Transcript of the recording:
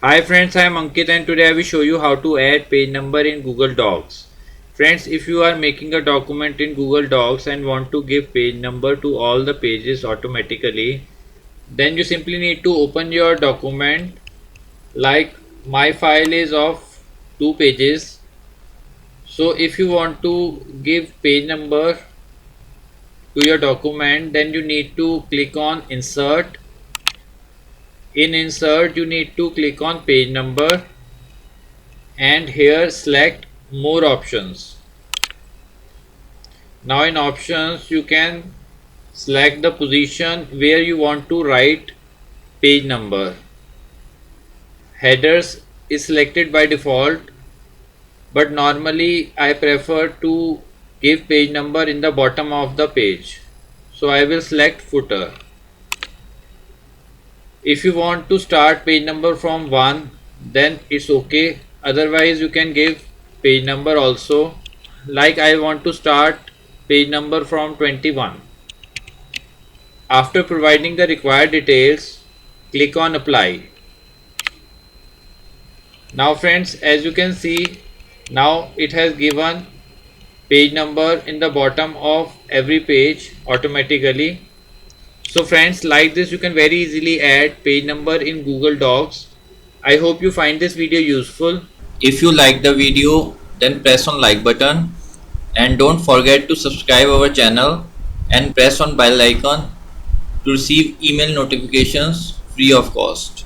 Hi friends, I am Ankit and today I will show you how to add page number in Google Docs. Friends, if you are making a document in Google Docs and want to give page number to all the pages automatically, then you simply need to open your document. Like my file is of 2 pages. So if you want to give page number to your document, then you need to click on insert. In insert you need to click on page number and here select more options. Now in options you can select the position where you want to write page number. Headers is selected by default, but normally I prefer to give page number in the bottom of the page. So I will select footer. If you want to start page number from 1, then it's okay. Otherwise you can give page number also. Like I want to start page number from 21. After providing the required details, click on apply. Now friends, as you can see, now it has given page number in the bottom of every page automatically. So friends, like this you can very easily add page number in Google Docs. I hope you find this video useful. If you like the video, then press on like button and don't forget to subscribe our channel and press on bell icon to receive email notifications free of cost.